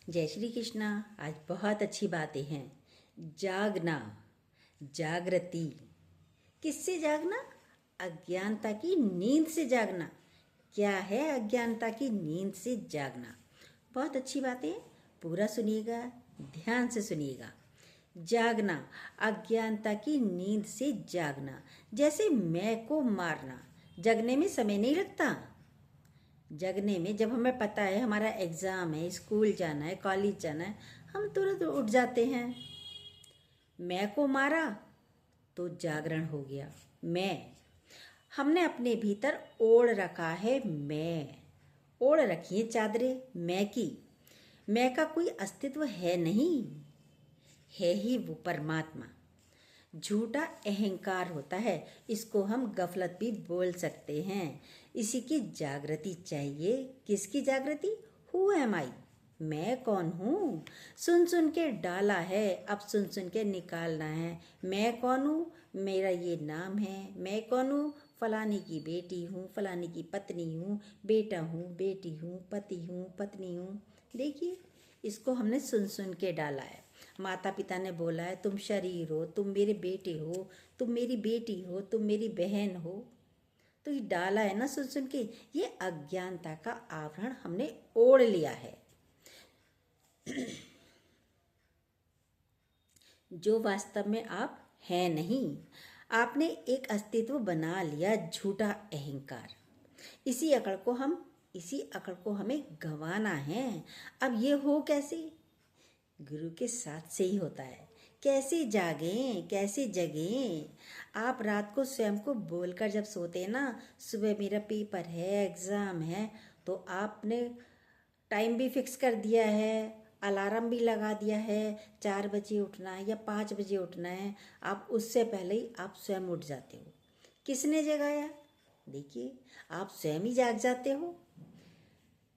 जय श्री कृष्णा। आज बहुत अच्छी बातें हैं। जागना, जागृति। किससे जागना? अज्ञानता की नींद से जागना। क्या है अज्ञानता की नींद से जागना? बहुत अच्छी बातें हैं, पूरा सुनिएगा, ध्यान से सुनिएगा। जागना, अज्ञानता की नींद से जागना। जैसे मैं को मारना। जगने में समय नहीं लगता। जगने में जब हमें पता है हमारा एग्ज़ाम है, स्कूल जाना है, कॉलेज जाना है, हम तुरंत उठ जाते हैं। मैं को मारा तो जागरण हो गया। मैं, हमने अपने भीतर ओढ़ रखा है। मैं ओढ़ रखी है चादरें मैं की। मैं का कोई अस्तित्व है नहीं, है ही वो परमात्मा। झूठा अहंकार होता है, इसको हम गफलत भी बोल सकते हैं। इसी की जागृति चाहिए। किसकी जागृति? हु एम आई, मैं कौन हूँ? सुन सुन के डाला है, अब सुन सुन के निकालना है। मैं कौन हूँ? मेरा ये नाम है। मैं कौन हूँ? फलानी की बेटी हूँ, फलानी की पत्नी हूँ, बेटा हूँ, बेटी हूँ, पति हूँ, पत्नी हूँ। देखिए, इसको हमने सुन सुन के डाला है। माता पिता ने बोला है तुम शरीर हो, तुम मेरे बेटे हो, तुम मेरी बेटी हो, तुम मेरी बहन हो। तो ये डाला है ना सुन सुन के। ये अज्ञानता का आवरण हमने ओढ़ लिया है, जो वास्तव में आप हैं नहीं। आपने एक अस्तित्व बना लिया, झूठा अहंकार। इसी अकड़ को हमें गंवाना है। अब ये हो कैसे? गुरु के साथ से ही होता है। कैसे जागें, कैसे जगें? आप रात को स्वयं को बोलकर जब सोते हैं ना, सुबह मेरा पेपर है, एग्ज़ाम है, तो आपने टाइम भी फिक्स कर दिया है, अलार्म भी लगा दिया है, 4 बजे उठना है या 5 बजे उठना है। आप उससे पहले ही आप स्वयं उठ जाते हो। किसने जगाया? देखिए, आप स्वयं ही जाग जाते हो।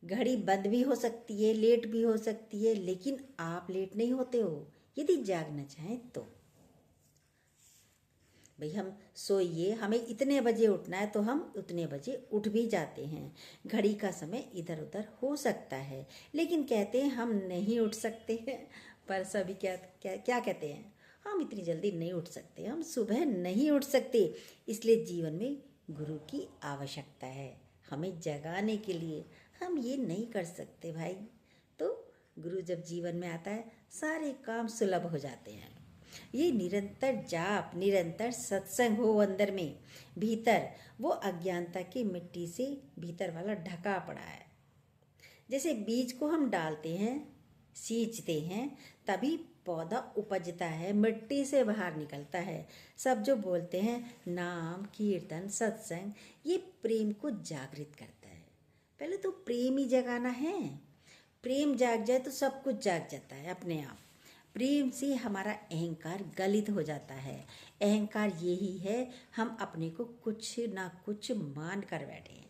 घड़ी बंद भी हो सकती है, लेट भी हो सकती है, लेकिन आप लेट नहीं होते हो यदि जागना चाहें तो। भाई हम सोइए, हमें इतने बजे उठना है तो हम उतने बजे उठ भी जाते हैं। घड़ी का समय इधर उधर हो सकता है, लेकिन कहते हैं हम नहीं उठ सकते हैं। पर सभी क्या क्या क्या कहते हैं? हम इतनी जल्दी नहीं उठ सकते, हम सुबह नहीं उठ सकते। इसलिए जीवन में गुरु की आवश्यकता है हमें जगाने के लिए। हम ये नहीं कर सकते भाई। तो गुरु जब जीवन में आता है, सारे काम सुलभ हो जाते हैं। ये निरंतर जाप, निरंतर सत्संग हो अंदर में, भीतर वो अज्ञानता की मिट्टी से भीतर वाला ढका पड़ा है। जैसे बीज को हम डालते हैं, सींचते हैं, तभी पौधा उपजता है, मिट्टी से बाहर निकलता है। सब जो बोलते हैं नाम, कीर्तन, सत्संग, ये प्रेम को जागृत करता है। पहले तो प्रेम ही जगाना है। प्रेम जाग जाए तो सब कुछ जाग जाता है अपने आप। प्रेम से हमारा अहंकार गलित हो जाता है। अहंकार यही है, हम अपने को कुछ ना कुछ मान कर बैठे हैं।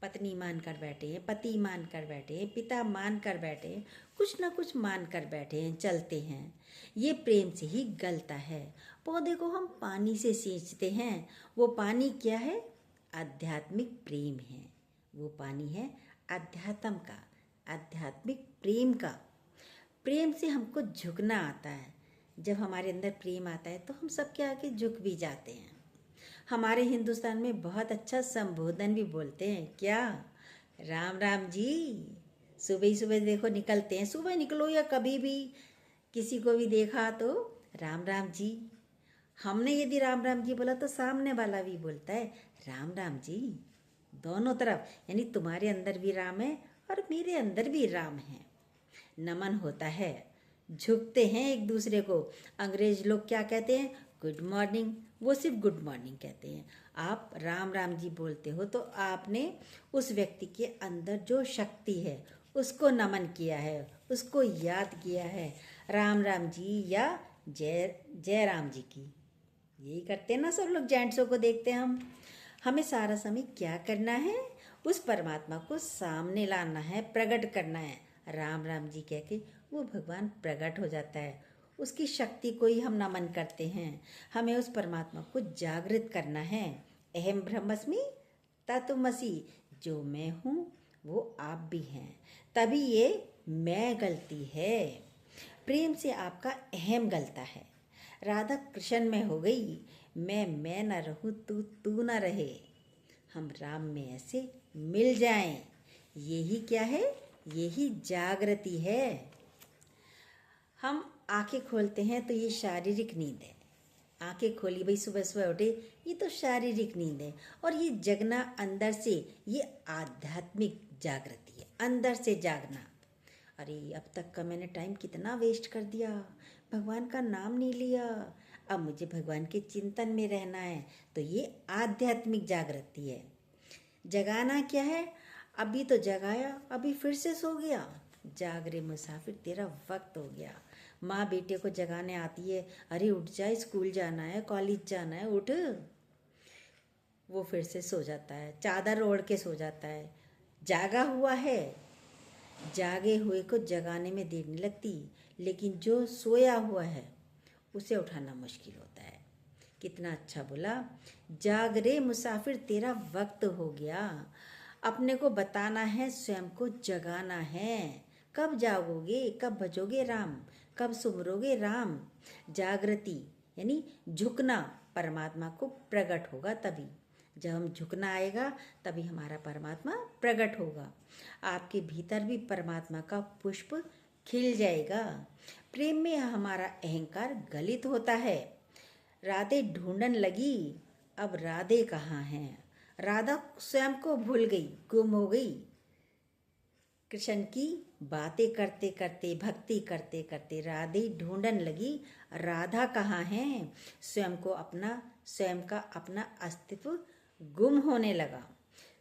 पत्नी मान कर बैठे हैं, पति मान कर बैठे हैं, पिता मान कर बैठे हैं, कुछ ना कुछ मान कर बैठे हैं, चलते हैं। ये प्रेम से ही गलता है। पौधे को हम पानी से सींचते हैं। वो पानी क्या है? आध्यात्मिक प्रेम है। वो पानी है अध्यात्म का, आध्यात्मिक प्रेम का। प्रेम से हमको झुकना आता है। जब हमारे अंदर प्रेम आता है तो हम सबके आगे झुक भी जाते हैं। हमारे हिंदुस्तान में बहुत अच्छा संबोधन भी बोलते हैं। क्या? राम राम जी। सुबह ही सुबह देखो निकलते हैं, सुबह निकलो या कभी भी किसी को भी देखा तो राम राम जी। हमने यदि राम राम जी बोला तो सामने वाला भी बोलता है राम राम जी। दोनों तरफ, यानी तुम्हारे अंदर भी राम है और मेरे अंदर भी राम है। नमन होता है, झुकते हैं एक दूसरे को। अंग्रेज लोग क्या कहते हैं? Good morning. वो सिर्फ गुड मॉर्निंग कहते हैं। आप राम राम जी बोलते हो तो आपने उस व्यक्ति के अंदर जो शक्ति है उसको नमन किया है, उसको याद किया है। राम राम जी या जय जय राम जी की। यही करते हैं ना सब लोग, जेंट्सों को देखते हैं हम। हमें सारा समय क्या करना है? उस परमात्मा को सामने लाना है, प्रकट करना है। राम राम जी कह के वो भगवान प्रकट हो जाता है। उसकी शक्ति को ही हम नमन करते हैं। हमें उस परमात्मा को जागृत करना है। अहम ब्रह्मस्मि तत्वमसि, जो मैं हूँ वो आप भी हैं। तभी ये मैं गलती है। प्रेम से आपका अहम गलता है। राधा कृष्ण में हो गई, मैं न रहूं तू न रहे। हम राम में ऐसे मिल जाएं। यही क्या है? यही जागृति है। हम आंखें खोलते हैं तो ये शारीरिक नींद है। आंखें खोली भाई, सुबह सुबह उठे, ये तो शारीरिक नींद है। और ये जगना अंदर से, ये आध्यात्मिक जागृति है, अंदर से जागना। अरे अब तक का मैंने टाइम कितना वेस्ट कर दिया, भगवान का नाम नहीं लिया, अब मुझे भगवान के चिंतन में रहना है। तो ये आध्यात्मिक जागृति है। जगाना क्या है? अभी तो जगाया, अभी फिर से सो गया। जाग रे मुसाफिर, तेरा वक्त हो गया। माँ बेटे को जगाने आती है, अरे उठ जाए, स्कूल जाना है, कॉलेज जाना है, उठ। वो फिर से सो जाता है, चादर ओढ़ के सो जाता है। जागा हुआ है। जागे हुए को जगाने में देर नहीं लगती, लेकिन जो सोया हुआ है उसे उठाना मुश्किल होता है। कितना अच्छा बोला, जाग रे मुसाफिर, तेरा वक्त हो गया। अपने को बताना है, स्वयं को जगाना है। कब जागोगे, कब भजोगे राम, कब सुमरोगे राम। जागृति यानी झुकना, परमात्मा को प्रकट होगा तभी। जब हम झुकना आएगा तभी हमारा परमात्मा प्रकट होगा। आपके भीतर भी परमात्मा का पुष्प खिल जाएगा। प्रेम में हमारा अहंकार गलित होता है। राधे ढूंढन लगी, अब राधे कहाँ हैं? राधा स्वयं को भूल गई, गुम हो गई। कृष्ण की बातें करते करते, भक्ति करते करते राधे ढूंढन लगी, राधा कहाँ हैं? स्वयं का अपना अस्तित्व गुम होने लगा।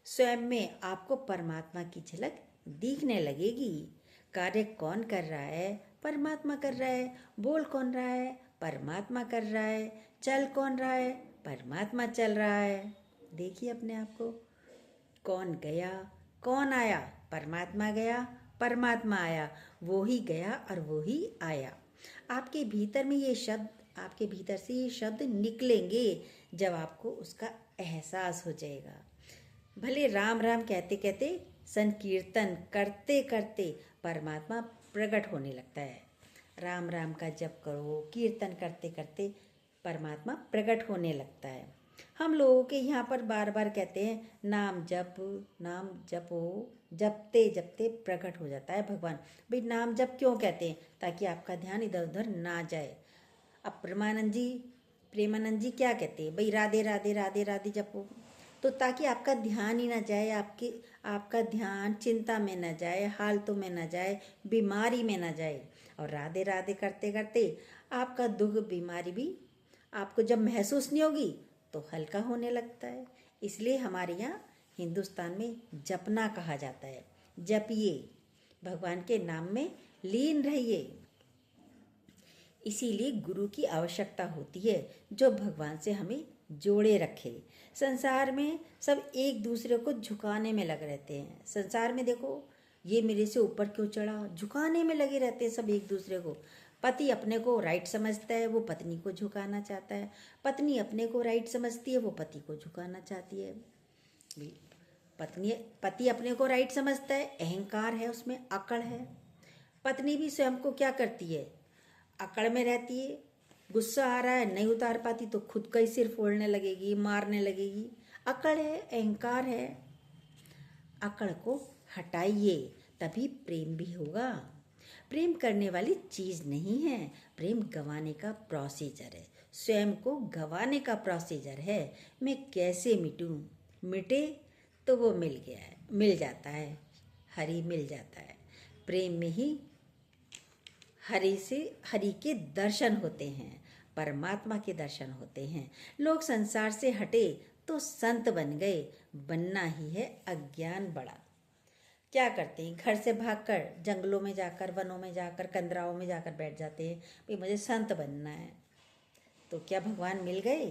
स्वयं में आपको परमात्मा की झलक दिखने लगेगी। कार्य कौन कर रहा है? परमात्मा कर रहा है। बोल कौन रहा है? परमात्मा कर रहा है। चल कौन रहा है? परमात्मा चल रहा है। देखिए अपने आप को, कौन गया, कौन आया? परमात्मा गया, परमात्मा आया। वो ही गया और वो ही आया। आपके भीतर में ये शब्द, आपके भीतर से ये शब्द निकलेंगे जब आपको उसका एहसास हो जाएगा। भले राम राम कहते कहते, संकीर्तन करते करते परमात्मा प्रकट होने लगता है। राम राम का जप करो, कीर्तन करते करते परमात्मा प्रकट होने लगता है। हम लोगों के यहाँ पर बार बार कहते हैं, नाम जप, नाम जपो, जपते जपते प्रकट हो जाता है भगवान। भाई नाम जप क्यों कहते हैं? ताकि आपका ध्यान इधर उधर ना जाए। अब प्रेमानंद जी क्या कहते हैं? भाई राधे राधे राधे राधे जपो, तो ताकि आपका ध्यान ही ना जाए, आपका ध्यान चिंता में ना जाए, हालतों में ना जाए, बीमारी में ना जाए। और राधे राधे करते करते आपका दुख बीमारी भी आपको जब महसूस नहीं होगी तो हल्का होने लगता है। इसलिए हमारे यहाँ हिंदुस्तान में जपना कहा जाता है। जपिए, भगवान के नाम में लीन रहिए। इसीलिए गुरु की आवश्यकता होती है, जो भगवान से हमें जोड़े रखे। संसार में सब एक दूसरे को झुकाने में लगे रहते हैं। संसार में देखो, ये मेरे से ऊपर क्यों चढ़ा, झुकाने में लगे रहते हैं सब एक दूसरे को। पति अपने को राइट समझता है, वो पत्नी को झुकाना चाहता है। पत्नी अपने को राइट समझती है, वो पति को झुकाना चाहती है। पति अपने को राइट समझता है, अहंकार है, उसमें अकड़ है। पत्नी भी स्वयं को क्या करती है? अकड़ में रहती है। गुस्सा आ रहा है, नहीं उतार पाती तो खुद का ही सिर फोड़ने लगेगी, मारने लगेगी। अकड़ है, अहंकार है। अकड़ को हटाइए, तभी प्रेम भी होगा। प्रेम करने वाली चीज नहीं है, प्रेम गंवाने का प्रोसीजर है। स्वयं को गंवाने का प्रोसीजर है। मैं कैसे मिटूं? मिटे तो वो मिल गया है, मिल जाता है, हरि मिल जाता है। प्रेम में ही हरि के दर्शन होते हैं, परमात्मा के दर्शन होते हैं। लोग संसार से हटे तो संत बन गए, बनना ही है अज्ञान बड़ा। क्या करते हैं? घर से भागकर जंगलों में जाकर, वनों में जाकर, कंदराओं में जाकर बैठ जाते हैं, भाई मुझे संत बनना है। तो क्या भगवान मिल गए?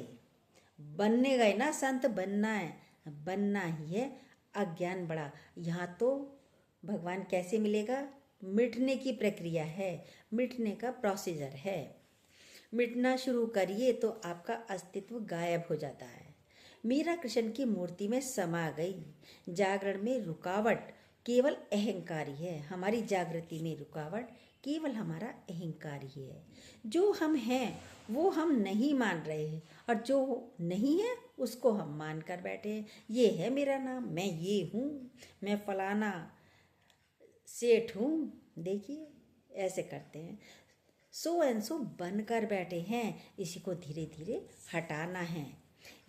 बनने गए ना, संत बनना है, बनना ही है अज्ञान बड़ा। यहाँ तो भगवान कैसे मिलेगा? मिटने की प्रक्रिया है, मिटने का प्रोसीजर है। मिटना शुरू करिए तो आपका अस्तित्व गायब हो जाता है। मीरा कृष्ण की मूर्ति में समा गई। जागरण में रुकावट केवल अहंकार ही है। हमारी जागृति में रुकावट केवल हमारा अहंकार ही है। जो हम हैं वो हम नहीं मान रहे हैं, और जो नहीं है उसको हम मान कर बैठे हैं। ये है मेरा नाम, मैं ये हूँ, मैं फलाना सेठ हूँ। देखिए ऐसे करते हैं, सो एंड सो बनकर बैठे हैं। इसी को धीरे धीरे हटाना है।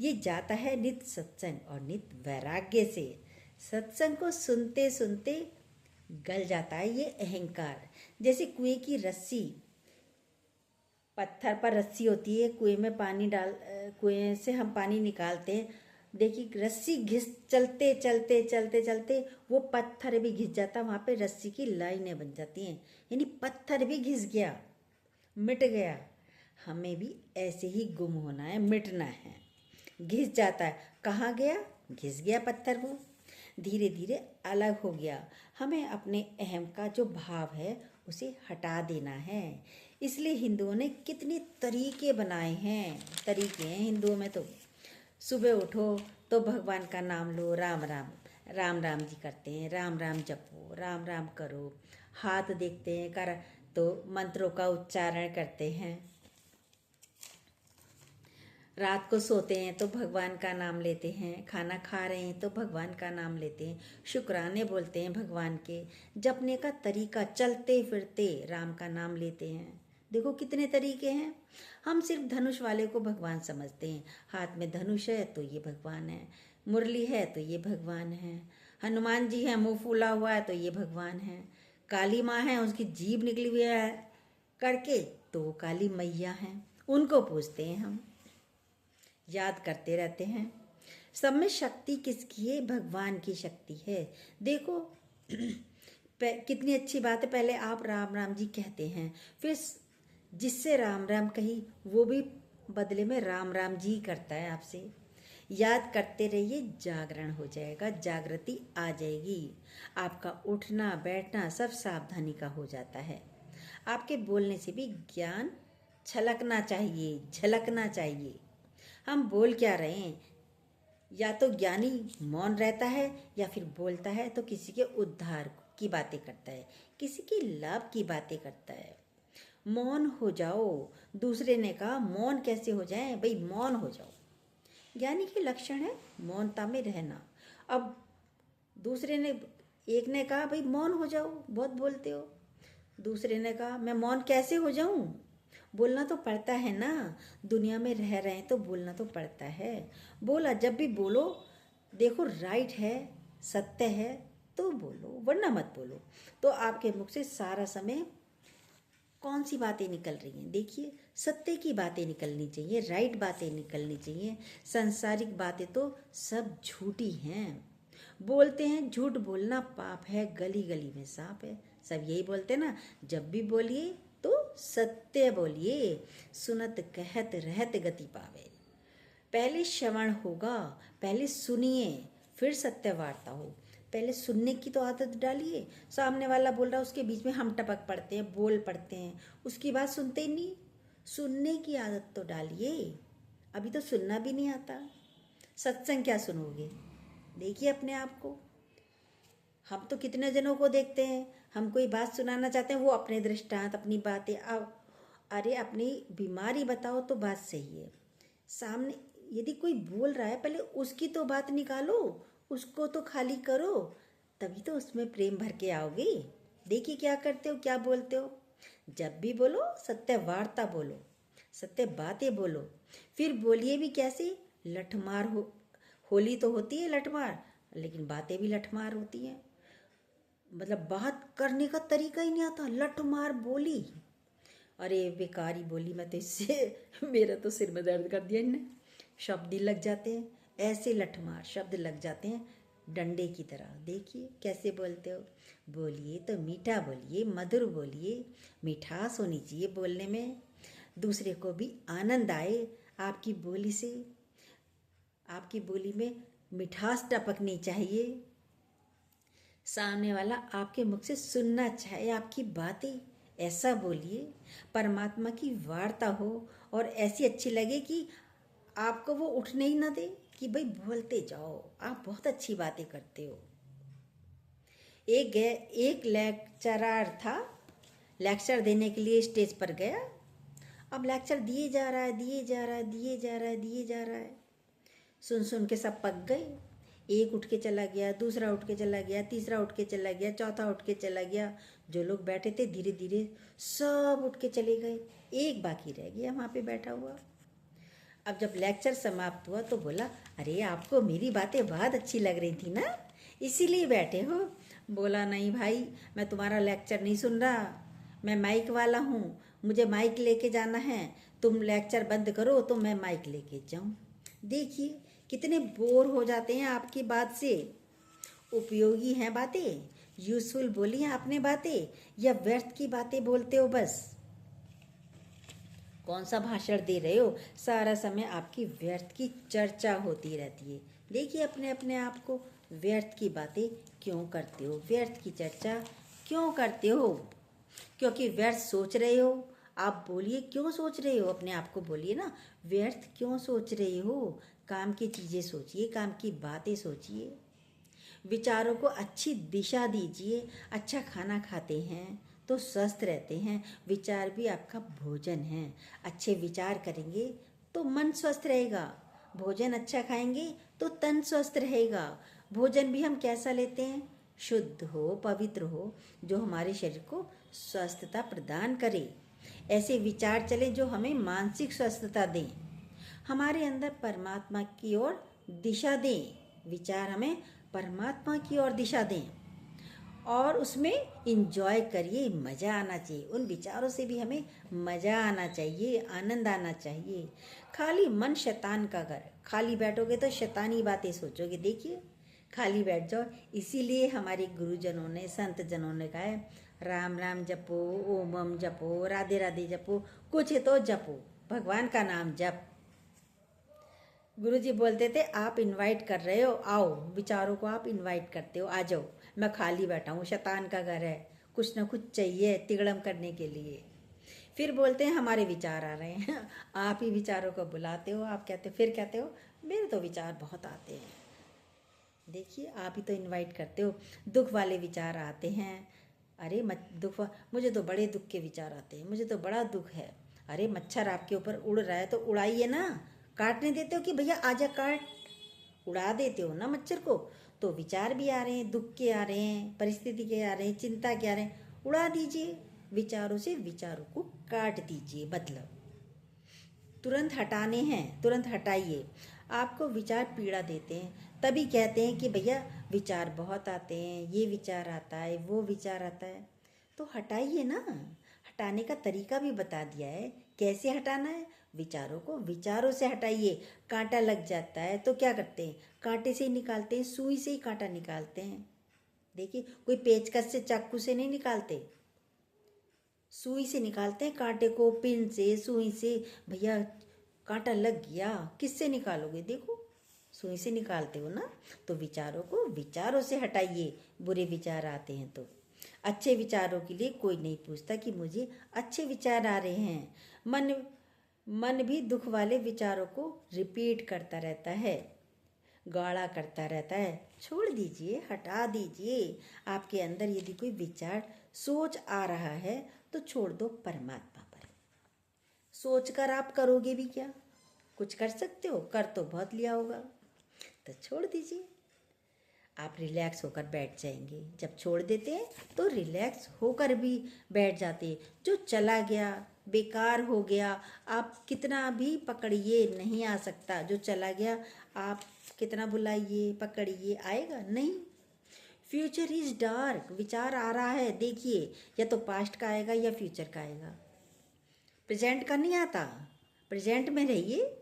ये जाता है नित सत्संग और नित वैराग्य से। सत्संग को सुनते सुनते गल जाता है ये अहंकार। जैसे कुएं की रस्सी, पत्थर पर रस्सी होती है, कुएं में पानी डाल, कुएं से हम पानी निकालते हैं। देखिए रस्सी घिस, चलते चलते चलते चलते वो पत्थर भी घिस जाता, वहाँ पे रस्सी की लाइनें बन जाती हैं, यानी पत्थर भी घिस गया, मिट गया। हमें भी ऐसे ही गुम होना है, मिटना है। घिस जाता है, कहाँ गया? घिस गया पत्थर, वो धीरे धीरे अलग हो गया। हमें अपने अहम का जो भाव है उसे हटा देना है। इसलिए हिंदुओं ने कितने तरीके बनाए हैं। तरीके हैं हिंदुओं में तो, सुबह उठो तो भगवान का नाम लो, राम राम राम राम जी करते हैं, राम राम जपो, राम राम करो। हाथ देखते हैं कर तो मंत्रों का उच्चारण करते हैं। रात को सोते हैं तो भगवान का नाम लेते हैं, खाना खा रहे हैं तो भगवान का नाम लेते हैं, शुक्राने बोलते हैं भगवान के। जपने का तरीका, चलते फिरते राम का नाम लेते हैं। देखो कितने तरीके हैं। हम सिर्फ धनुष वाले को भगवान समझते हैं। हाथ में धनुष है तो ये भगवान है, मुरली है तो ये भगवान है, हनुमान जी हैं, मुंह फूला हुआ है तो ये भगवान है, काली माँ है उसकी जीभ निकली हुई है करके तो वो काली मैया हैं, उनको पूजते हैं हम, याद करते रहते हैं। सब में शक्ति किसकी है? भगवान की शक्ति है। देखो कितनी अच्छी बात है। पहले आप राम राम जी कहते हैं, फिर जिससे राम राम कही वो भी बदले में राम राम जी करता है आपसे। याद करते रहिए, जागरण हो जाएगा, जागृति आ जाएगी। आपका उठना बैठना सब सावधानी का हो जाता है। आपके बोलने से भी ज्ञान छलकना चाहिए, झलकना चाहिए। हम बोल क्या रहे हैं? या तो ज्ञानी मौन रहता है, या फिर बोलता है तो किसी के उद्धार की बातें करता है, किसी की लाभ की बातें करता है। मौन हो जाओ। दूसरे ने कहा मौन कैसे हो जाए? भाई मौन हो जाओ। ज्ञानी के लक्षण है मौनता में रहना। अब दूसरे ने, एक ने कहा भाई मौन हो जाओ, बहुत बोलते हो। दूसरे ने कहा मैं मौन कैसे हो जाऊं? बोलना तो पड़ता है ना, दुनिया में रह रहे हैं तो बोलना तो पड़ता है। बोला, जब भी बोलो देखो राइट है, सत्य है तो बोलो, वरना मत बोलो। तो आपके मुख से सारा समय कौन सी बातें निकल रही हैं? देखिए सत्य की बातें निकलनी चाहिए, राइट बातें निकलनी चाहिए। सांसारिक बातें तो सब झूठी हैं। बोलते हैं झूठ बोलना पाप है, गली गली में सांप है, सब यही बोलते हैं ना। जब भी बोलिए तो सत्य बोलिए, सुनत कहत रहत गति पावे। पहले श्रवण होगा, पहले सुनिए, फिर सत्य वार्ता हो। पहले सुनने की तो आदत डालिए। सामने वाला बोल रहा है उसके बीच में हम टपक पड़ते हैं, बोल पड़ते हैं, उसकी बात सुनते ही नहीं। सुनने की आदत तो डालिए। अभी तो सुनना भी नहीं आता, सत्संग क्या सुनोगे? देखिए अपने आप को। हम तो कितने जनों को देखते हैं, हम कोई बात सुनाना चाहते हैं, वो अपने दृष्टांत अपनी बातें, अब अरे अपनी बीमारी बताओ तो बात सही है। सामने यदि कोई बोल रहा है, पहले उसकी तो बात निकालो, उसको तो खाली करो, तभी तो उसमें प्रेम भर के आओगे। देखिए क्या करते हो, क्या बोलते हो। जब भी बोलो सत्य वार्ता बोलो, सत्य बातें बोलो। फिर बोलिए भी कैसे? लठमार हो, होली तो होती है लठमार, लेकिन बातें भी लठमार होती हैं। मतलब बात करने का तरीका ही नहीं आता, लठमार बोली। अरे बेकारी बोली, मैं तो इससे मेरा तो सिर में दर्द कर दिया इनने। शब्द ही लग जाते हैं, ऐसे लठमार शब्द लग जाते हैं डंडे की तरह। देखिए कैसे बोलते हो। बोलिए तो मीठा बोलिए, मधुर बोलिए, मिठास होनी चाहिए बोलने में, दूसरे को भी आनंद आए आपकी बोली से। आपकी बोली में मिठास टपकनी चाहिए, सामने वाला आपके मुख से सुनना चाहे आपकी बातें। ऐसा बोलिए, परमात्मा की वार्ता हो और ऐसी अच्छी लगे कि आपको वो उठने ही ना दे कि भाई बोलते जाओ, आप बहुत अच्छी बातें करते हो। एक लेक्चरर था, लेक्चर देने के लिए स्टेज पर गया। अब लेक्चर दिए जा रहा है, दिए जा रहा है, दिए जा रहा है, दिए जा रहा है। सुन सुन के सब पक गए। एक उठ के चला गया, दूसरा उठ के चला गया, तीसरा उठ के चला गया, चौथा उठ के चला गया। जो लोग बैठे थे धीरे धीरे सब उठ के चले गए, एक बाकी रह गया वहाँ पे बैठा हुआ। अब जब लेक्चर समाप्त हुआ तो बोला, अरे आपको मेरी बातें बहुत अच्छी लग रही थी ना, इसीलिए बैठे हो। बोला, नहीं भाई, मैं तुम्हारा लेक्चर नहीं सुन रहा, मैं माइक वाला हूँ, मुझे माइक लेके जाना है। तुम लेक्चर बंद करो तो मैं माइक लेके जाऊँ। देखिए कितने बोर हो जाते हैं आपकी बात से। उपयोगी हैं बातें, यूजफुल बोली हैं आपने बातें, या व्यर्थ की बातें बोलते हो बस। कौन सा भाषण दे रहे हो, सारा समय आपकी व्यर्थ की चर्चा होती रहती है। देखिए अपने अपने आप को, व्यर्थ की बातें क्यों करते हो, व्यर्थ की चर्चा क्यों करते हो? क्योंकि व्यर्थ सोच रहे हो। आप बोलिए क्यों सोच रहे हो, अपने आप को बोलिए ना, व्यर्थ क्यों सोच रहे हो? काम की चीज़ें सोचिए, काम की बातें सोचिए, विचारों को अच्छी दिशा दीजिए। अच्छा खाना खाते हैं तो स्वस्थ रहते हैं, विचार भी आपका भोजन है। अच्छे विचार करेंगे तो मन स्वस्थ रहेगा, भोजन अच्छा खाएंगे तो तन स्वस्थ रहेगा। भोजन भी हम कैसा लेते हैं, शुद्ध हो, पवित्र हो, जो हमारे शरीर को स्वस्थता प्रदान करे। ऐसे विचार चले जो हमें मानसिक स्वस्थता दें, हमारे अंदर परमात्मा की ओर दिशा दें। विचार हमें परमात्मा की ओर दिशा दें और उसमें इंजॉय करिए, मज़ा आना चाहिए। उन विचारों से भी हमें मज़ा आना चाहिए, आनंद आना चाहिए। खाली मन शैतान का घर, खाली बैठोगे तो शैतानी बातें सोचोगे। देखिए खाली बैठ जाओ। इसीलिए हमारे गुरुजनों ने, संत जनों ने कहा है, राम राम जपो, ओम ओम जपो, राधे राधे जपो, कुछ तो जपो, भगवान का नाम जप। गुरुजी बोलते थे, आप इनवाइट कर रहे हो, आओ, विचारों को आप इनवाइट करते हो, आ जाओ, मैं खाली बैठा हूँ, शैतान का घर है, कुछ ना कुछ चाहिए तिगड़म करने के लिए। फिर बोलते हैं हमारे विचार आ रहे हैं। आप ही विचारों को बुलाते हो, आप कहते, फिर कहते हो मेरे तो विचार बहुत आते हैं। देखिए आप ही तो इनवाइट करते हो। दुख वाले विचार आते हैं, अरे मुझे तो बड़े दुख के विचार आते हैं, मुझे तो बड़ा दुख है। अरे मच्छर आपके ऊपर उड़ रहा है तो उड़ाइए ना, काटने देते हो कि भैया आजा काट, उड़ा देते हो ना मच्छर को। तो विचार भी आ रहे हैं, दुख के आ रहे हैं, परिस्थिति के आ रहे हैं, चिंता के आ रहे हैं, उड़ा दीजिए। विचारों से विचारों को काट दीजिए, मतलब तुरंत हटाने हैं, तुरंत हटाइए। आपको विचार पीड़ा देते हैं, तभी कहते हैं कि भैया विचार बहुत आते हैं, ये विचार आता है, वो विचार आता है, तो हटाइए ना। हटाने का तरीका भी बता दिया है, कैसे हटाना है। विचारों को विचारों से हटाइए। कांटा लग जाता है तो क्या करते हैं, कांटे से ही निकालते हैं, सुई से ही कांटा निकालते हैं। देखिए कोई पेचकस से, चाकू से नहीं निकालते, सुई से निकालते हैं कांटे को, पिन से, सुई से। भैया कांटा लग गया, किससे निकालोगे, देखो सुई से निकालते हो ना। तो विचारों को विचारों से हटाइए। बुरे विचार आते हैं तो अच्छे विचारों के लिए कोई नहीं पूछता कि मुझे अच्छे विचार आ रहे हैं। मन भी दुख वाले विचारों को रिपीट करता रहता है, गाढ़ा करता रहता है। छोड़ दीजिए, हटा दीजिए। आपके अंदर यदि कोई विचार, सोच आ रहा है तो छोड़ दो परमात्मा पर। सोच कर आप करोगे भी क्या, कुछ कर सकते हो, कर तो बहुत लिया होगा, तो छोड़ दीजिए। आप रिलैक्स होकर बैठ जाएंगे। जब छोड़ देते हैं तो रिलैक्स होकर भी बैठ जाते हैं। जो चला गया, बेकार हो गया, आप कितना भी पकड़िए नहीं आ सकता। जो चला गया आप कितना बुलाइए, पकड़िए, आएगा नहीं। फ्यूचर इज डार्क, विचार आ रहा है, देखिए या तो पास्ट का आएगा या फ्यूचर का आएगा, प्रेजेंट का नहीं आता। प्रेजेंट में रहिए,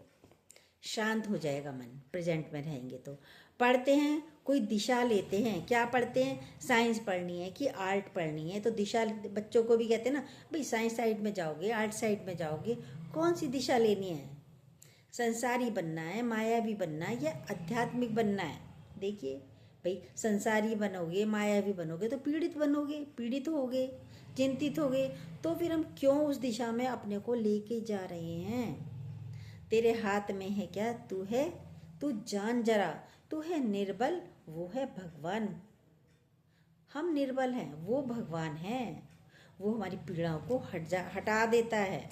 शांत हो जाएगा मन, प्रेजेंट में रहेंगे तो। पढ़ते हैं, कोई दिशा लेते हैं, क्या पढ़ते हैं, साइंस पढ़नी है कि आर्ट पढ़नी है, तो दिशा बच्चों को भी कहते हैं ना, भाई साइंस साइड में जाओगे, आर्ट साइड में जाओगे, कौन सी दिशा लेनी है, संसारी बनना है, मायावी बनना है या आध्यात्मिक बनना है। देखिए भाई संसारी बनोगे, मायावी बनोगे तो पीड़ित बनोगे, पीड़ित होगे, चिंतित होगे। तो फिर हम क्यों उस दिशा में अपने को लेके जा रहे हैं। तेरे हाथ में है क्या, तू जान जरा, तू है निर्बल, वो है भगवान। हम निर्बल हैं, वो भगवान हैं। वो हमारी पीड़ाओं को हटा देता है।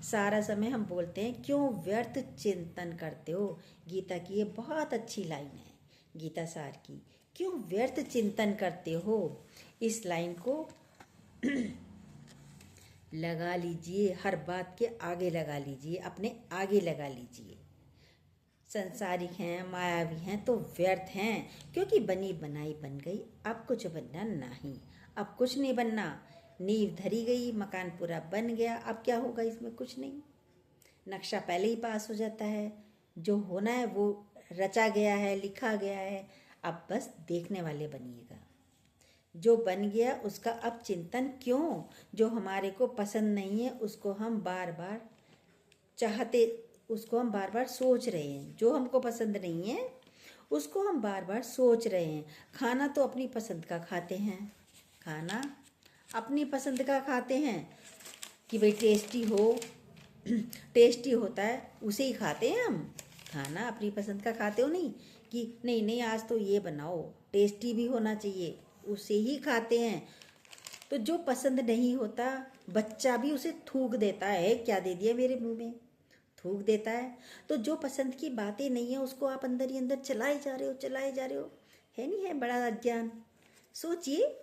सारा समय हम बोलते हैं क्यों व्यर्थ चिंतन करते हो। गीता की ये बहुत अच्छी लाइन है, गीता सार की, क्यों व्यर्थ चिंतन करते हो। इस लाइन को लगा लीजिए, हर बात के आगे लगा लीजिए, अपने आगे लगा लीजिए। संसारिक हैं, मायावी हैं तो व्यर्थ हैं, क्योंकि बनी बनाई बन गई, अब कुछ बनना नहीं, अब कुछ नहीं बनना। नींव धरी गई, मकान पूरा बन गया, अब क्या होगा, इसमें कुछ नहीं। नक्शा पहले ही पास हो जाता है, जो होना है वो रचा गया है, लिखा गया है, अब बस देखने वाले बनिएगा। जो बन गया उसका अब चिंतन क्यों। जो हमारे को पसंद नहीं है उसको हम बार बार चाहते, उसको हम बार बार सोच रहे हैं। जो हमको पसंद नहीं है उसको हम बार बार सोच रहे हैं। खाना तो अपनी पसंद का खाते हैं, खाना अपनी पसंद का खाते हैं कि भाई टेस्टी हो, टेस्टी होता है उसे ही खाते हैं हम। खाना अपनी पसंद का खाते हो नहीं कि नहीं नहीं आज तो ये बनाओ, टेस्टी भी होना चाहिए, उसे ही खाते हैं। तो जो पसंद नहीं होता बच्चा भी उसे थूक देता है, क्या दे दिया मेरे मुंह में, थूक देता है। तो जो पसंद की बातें नहीं है उसको आप अंदर ही अंदर चलाए जा रहे हो, चलाए जा रहे हो। है नहीं है बड़ा अज्ञान। सोचिए,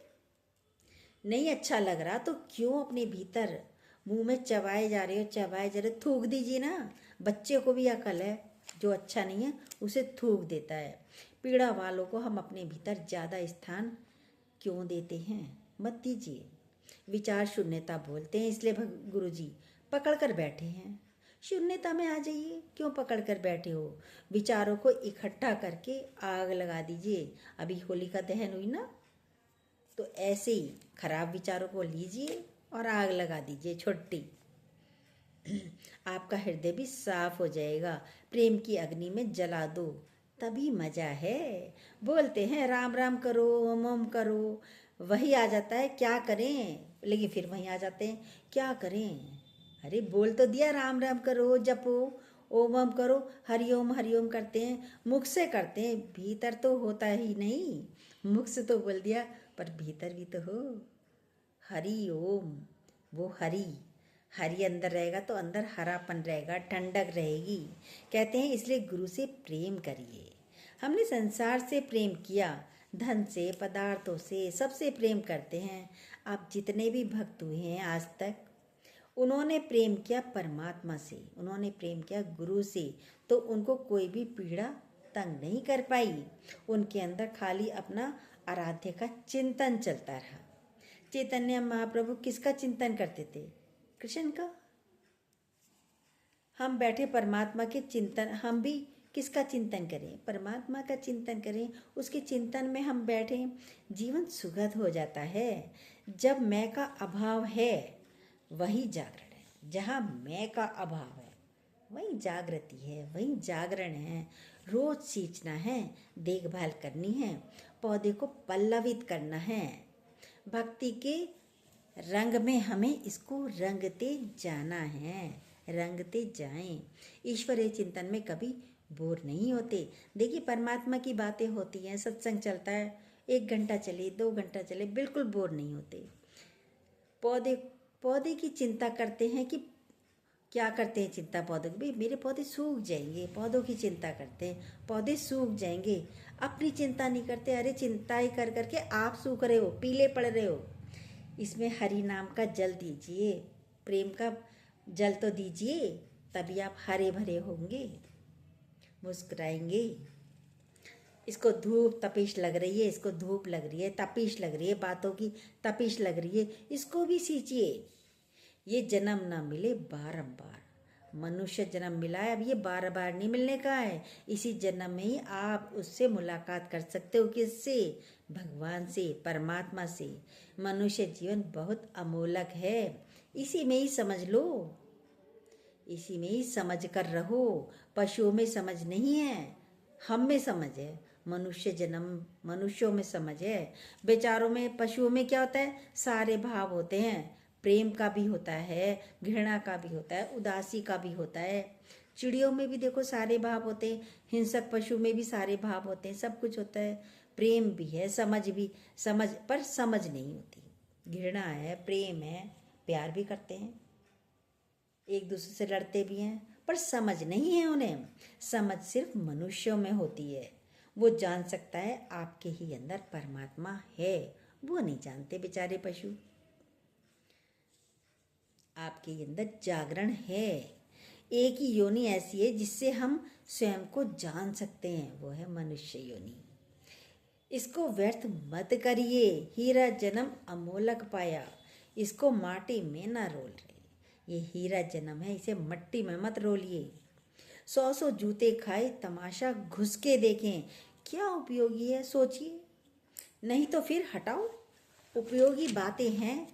नहीं अच्छा लग रहा तो क्यों अपने भीतर मुंह में चबाए जा रहे हो, चबाए जा रहे हो, थूक दीजिए ना। बच्चे को भी अकल है, जो अच्छा नहीं है उसे थूक देता है। पीड़ा वालों को हम अपने भीतर ज़्यादा स्थान क्यों देते हैं, मत दीजिए। विचार शून्यता बोलते हैं, इसलिए गुरु जी पकड़ कर बैठे हैं। शून्यता में आ जाइए, क्यों पकड़ कर बैठे हो। विचारों को इकट्ठा करके आग लगा दीजिए। अभी होलिका दहन हुई ना, तो ऐसे ही खराब विचारों को लीजिए और आग लगा दीजिए छोटी। आपका हृदय भी साफ हो जाएगा। प्रेम की अग्नि में जला दो, तभी मजा है। बोलते हैं राम राम करो, ओम ओम करो, वही आ जाता है, क्या करें। लेकिन फिर वहीं आ जाते हैं, क्या करें। अरे बोल तो दिया राम राम करो, जपो, ओम ओम करो, हरिओम करते हैं, मुख से करते हैं, भीतर तो होता ही नहीं। मुख से तो बोल दिया पर भीतर भी तो हो। हरि ओम, वो हरि, हरि अंदर रहेगा तो अंदर हरापन रहेगा, ठंडक रहेगी। कहते हैं इसलिए गुरु से प्रेम करिए। हमने संसार से प्रेम किया, धन से, पदार्थों से, सबसे प्रेम करते हैं। आप जितने भी भक्त हुए हैं आज तक, उन्होंने प्रेम किया परमात्मा से, उन्होंने प्रेम किया गुरु से, तो उनको कोई भी पीड़ा तंग नहीं कर पाई। उनके अंदर खाली अपना आराध्य का चिंतन चलता रहा। चैतन्य महाप्रभु किसका चिंतन करते थे, कृष्ण का। हम बैठे परमात्मा के चिंतन, हम भी किसका चिंतन करें, परमात्मा का चिंतन करें। उसके चिंतन में हम बैठे, जीवन सुखद हो जाता है। जब मैं का अभाव है वही जागरण है। जहाँ मैं का अभाव है वही जागृति है, वही जागरण है। रोज सींचना है, देखभाल करनी है, पौधे को पल्लवित करना है। भक्ति के रंग में हमें इसको रंगते जाना है, रंगते जाएं। ईश्वरीय चिंतन में कभी बोर नहीं होते। देखिए परमात्मा की बातें होती हैं, सत्संग चलता है, 1 घंटा चले, 2 घंटा चले, बिल्कुल बोर नहीं होते। पौधे की चिंता करते हैं कि क्या करते हैं चिंता पौधों की, भाई मेरे पौधे सूख जाएंगे, पौधों की चिंता करते हैं, पौधे सूख जाएंगे। अपनी चिंता नहीं करते, अरे चिंता ही कर करके आप सूख रहे हो, पीले पड़ रहे हो। इसमें हरि नाम का जल दीजिए, प्रेम का जल तो दीजिए, तभी आप हरे भरे होंगे, मुस्कुराएंगे। इसको धूप तपिश लग रही है, इसको धूप लग रही है, तपिश लग रही है, बातों की तपिश लग रही है, इसको भी सींचिए। ये जन्म ना मिले बारंबार, मनुष्य जन्म मिला है, अब ये बार बार नहीं मिलने का है। इसी जन्म में ही आप उससे मुलाकात कर सकते हो। किससे, भगवान से, परमात्मा से। मनुष्य जीवन बहुत अमोलक है, इसी में ही समझ लो, इसी में ही समझ कर रहो। पशुओं में समझ नहीं है, हम में समझ है। मनुष्य जन्म, मनुष्यों में समझ है। बेचारों में, पशुओं में क्या होता है, सारे भाव होते हैं। प्रेम का भी होता है, घृणा का भी होता है, उदासी का भी होता है। चिड़ियों में भी देखो सारे भाव होते हैं, हिंसक पशु में भी सारे भाव होते हैं, सब कुछ होता है। प्रेम भी है, समझ पर समझ नहीं होती। घृणा है, प्रेम है, प्यार भी करते हैं, एक दूसरे से लड़ते भी हैं, पर समझ नहीं है उन्हें। समझ सिर्फ मनुष्यों में होती है। वो जान सकता है आपके ही अंदर परमात्मा है, वो नहीं जानते बेचारे पशु। आपके अंदर जागरण है। एक ही योनि ऐसी है जिससे हम स्वयं को जान सकते हैं, वो है मनुष्य योनि। इसको व्यर्थ मत करिए, हीरा जन्म अमोलक पाया, इसको माटी में ना रोल रहे। ये हीरा जन्म है, इसे मट्टी में मत रोलिए। 100 जूते खाए तमाशा घुस के देखें, क्या उपयोगी है सोचिए, नहीं तो फिर हटाओ। उपयोगी बातें हैं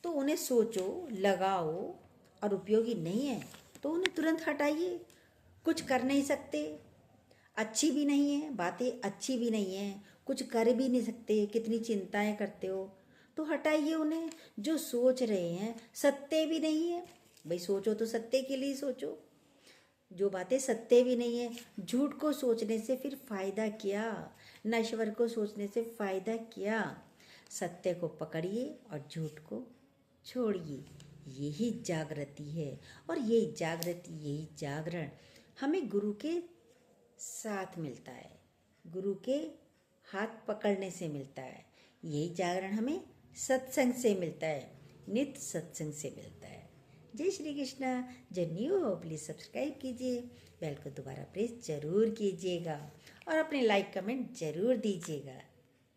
तो उन्हें सोचो, लगाओ, और उपयोगी नहीं है तो उन्हें तुरंत हटाइए। कुछ कर नहीं सकते, अच्छी भी नहीं है बातें, अच्छी भी नहीं है, कुछ कर भी नहीं सकते, कितनी चिंताएं करते हो, तो हटाइए उन्हें। जो सोच रहे हैं सत्य भी नहीं है, भाई सोचो तो सत्य के लिए सोचो। जो बातें सत्य भी नहीं है, झूठ को सोचने से फिर फायदा क्या, नश्वर को सोचने से फायदा क्या। सत्य को पकड़िए और झूठ को छोड़िए। यही जागृति है, और यही जागृति, यही जागरण हमें गुरु के साथ मिलता है, गुरु के हाथ पकड़ने से मिलता है। यही जागरण हमें सत्संग से मिलता है, नित्य सत्संग से मिलता है। जय श्री कृष्णा। जो न्यू हो प्लीज़ सब्सक्राइब कीजिए, बेल को दोबारा प्रेस जरूर कीजिएगा, और अपने लाइक कमेंट जरूर दीजिएगा।